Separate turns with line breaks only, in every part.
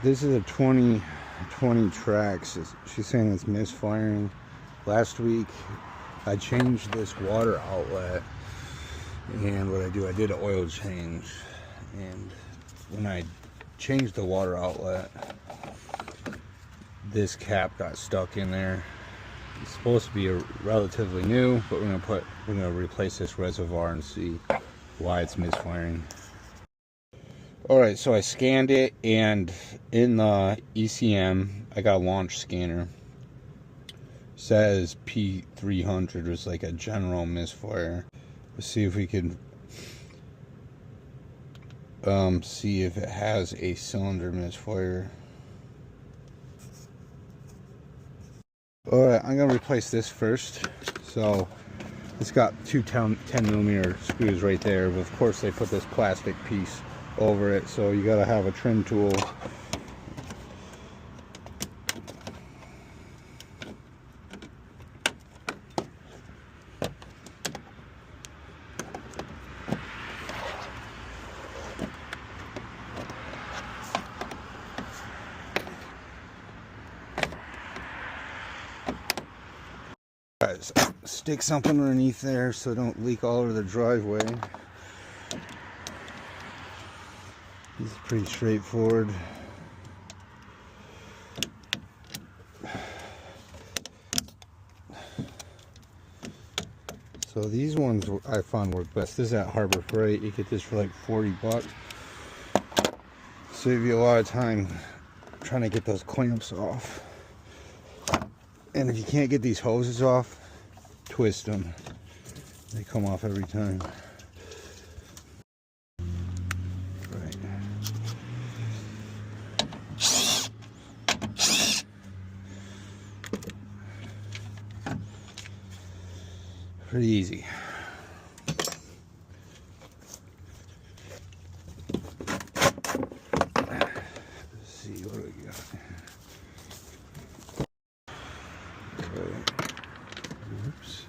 This is a 2020 traxx. She's saying it's misfiring. Last week I changed this water outlet, and what I did an oil change, and when I changed the water outlet, this cap got stuck in there. It's supposed to be relatively new, but we're gonna replace this reservoir and see why it's misfiring. Alright, so I scanned it, and in the ECM I got a launch scanner. It says P300 was like a general misfire. Let's see if we can see if it has a cylinder misfire. Alright, I'm gonna replace this first. So it's got two 10mm screws right there, but of course they put this plastic piece over it, so you gotta have a trim tool. Guys, stick something underneath there so don't leak all over the driveway. This is pretty straightforward. So these ones I found work best. This is at Harbor Freight. You get this for like 40 bucks. Save you a lot of time trying to get those clamps off. And if you can't get these hoses off, twist them. They come off every time. Right. Pretty easy. Let's see what we got. Oops.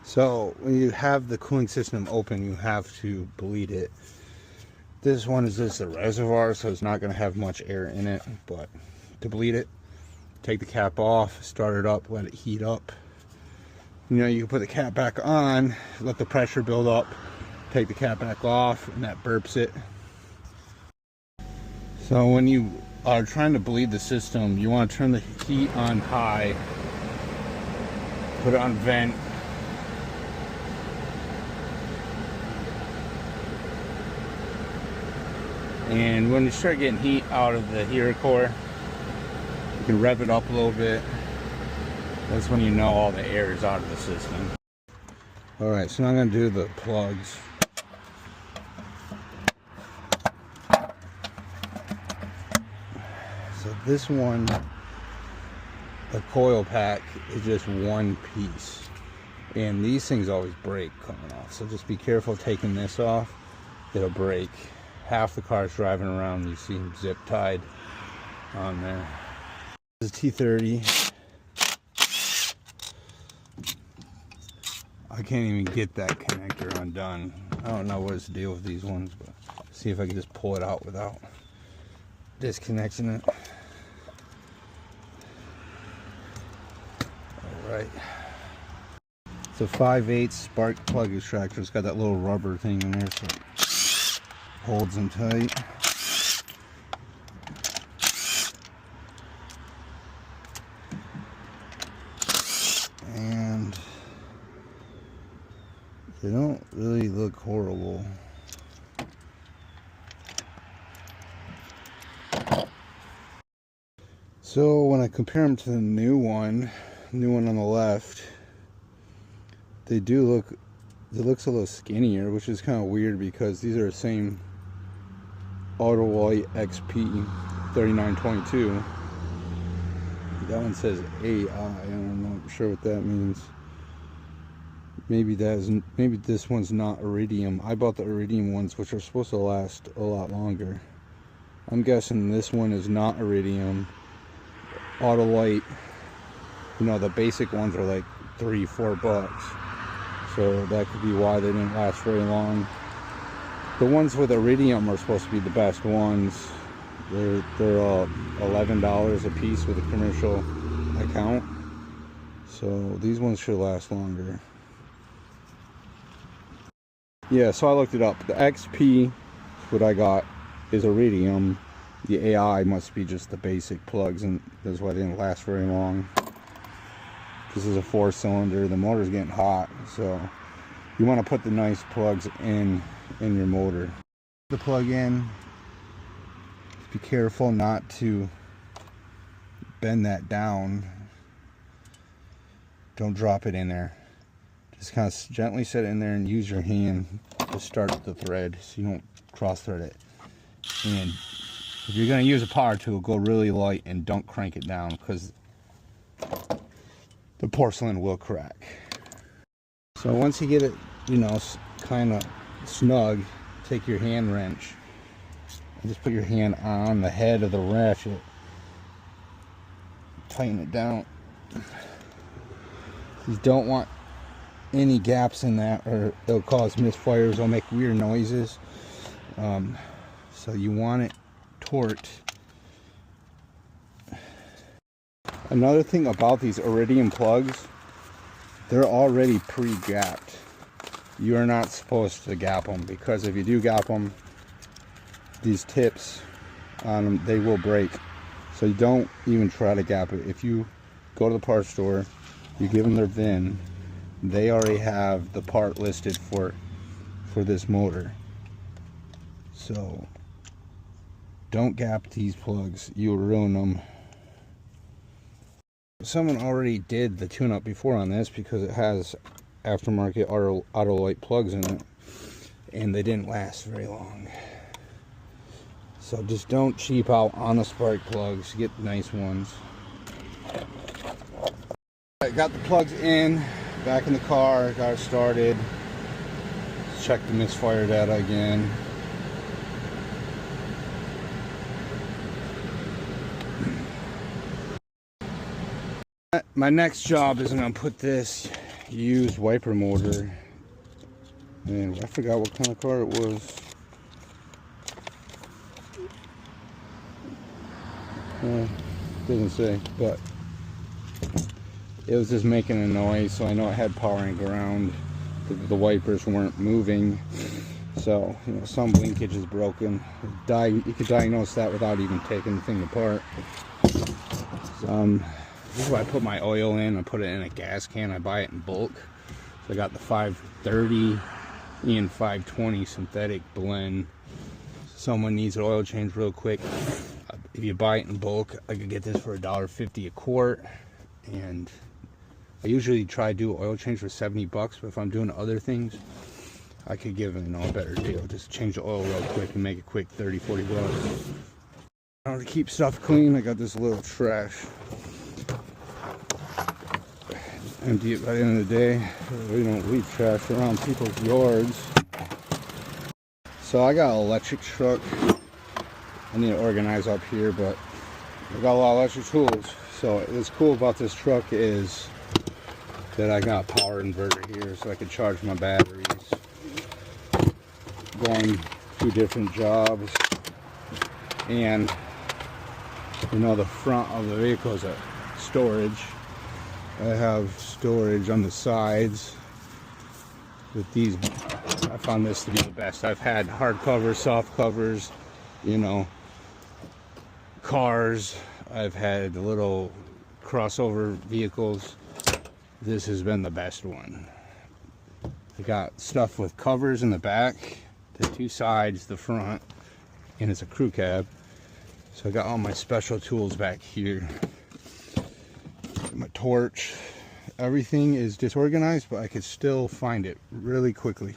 So when you have the cooling system open, you have to bleed it. This one is just a reservoir, so it's not going to have much air in it. But to bleed it, take the cap off, start it up, let it heat up. You know, you can put the cap back on, let the pressure build up, take the cap back off, and that burps it. So when you are trying to bleed the system, you want to turn the heat on high, put it on vent. And when you start getting heat out of the heater core, you can rev it up a little bit. That's when you know all the air is out of the system. Alright, so now I'm going to do the plugs. So this one, the coil pack, is just one piece. And these things always break coming off. So just be careful taking this off. It'll break. Half the cars driving around, you see them zip tied on there. This is T30. I can't even get that connector undone. I don't know what is the deal with these ones, but see if I can just pull it out without disconnecting it. Alright. It's a 5/8 spark plug extractor. It's got that little rubber thing in there, so holds them tight. And they don't really look horrible. So when I compare them to the new one on the left, they do look it looks a little skinnier, which is kind of weird because these are the same Autolite XP 3922. That one says AI. I'm not sure what that means. Maybe this one's not iridium. I bought the iridium ones, which are supposed to last a lot longer. I'm guessing this one is not iridium. Autolite, you know, the basic ones are like $3-4, so that could be why they didn't last very long. The ones with iridium are supposed to be the best ones. They're $11 a piece with a commercial account, so these ones should last longer. Yeah, so I looked it up. The XP, what I got, is iridium. The AI must be just the basic plugs, and that's why they didn't last very long. This is a 4-cylinder. The motor's getting hot, so you want to put the nice plugs in your motor. The plug in. Be careful not to bend that down. Don't drop it in there. Just kind of gently set it in there and use your hand to start the thread so you don't cross thread it. And if you're going to use a power tool, go really light and don't crank it down, because the porcelain will crack. So once you get it, you know, kind of snug, take your hand wrench and just put your hand on the head of the ratchet. Tighten it down. You don't want any gaps in that, or it'll cause misfires. It'll make weird noises. So you want it torqued. Another thing about these iridium plugs, they're already pre-gapped. You are not supposed to gap them, because if you do gap them, these tips on them, they will break. So you don't even try to gap it. If you go to the parts store, you give them their VIN, they already have the part listed for this motor. So don't gap these plugs, you'll ruin them. Someone already did the tune-up before on this, because it has aftermarket Autolite plugs in it, and they didn't last very long. So just don't cheap out on the spark plugs, get nice ones. I got the plugs in, back in the car, got it started. Check the misfire data again. My next job is I'm going to put this used wiper motor, and I forgot what kind of car it was. Doesn't say, but it was just making a noise, so I know it had power and ground. The wipers weren't moving, so you know, some linkage is broken. You could diagnose that without even taking the thing apart. This is why I put my oil in. I put it in a gas can. I buy it in bulk. So I got the 530 and 520 synthetic blend. Someone needs an oil change real quick. If you buy it in bulk, I could get this for $1.50 a quart. And I usually try to do oil change for 70 bucks, but if I'm doing other things, I could give it, you know, a better deal. Just change the oil real quick and make it quick, 30, 40 bucks. Now to keep stuff clean, I got this little trash. Empty it by the end of the day. We don't leave trash around people's yards. So I got an electric truck. I need to organize up here, but I got a lot of electric tools. So what's cool about this truck is that I got a power inverter here, so I can charge my batteries. Going to different jobs, and you know, the front of the vehicle is a storage. I have storage on the sides with these. I found this to be the best. I've had hard covers, soft covers, you know, cars. I've had little crossover vehicles. This has been the best one. I got stuff with covers in the back, the two sides, the front, and it's a crew cab. So I got all my special tools back here. My torch, Everything is disorganized, but I could still find it really quickly.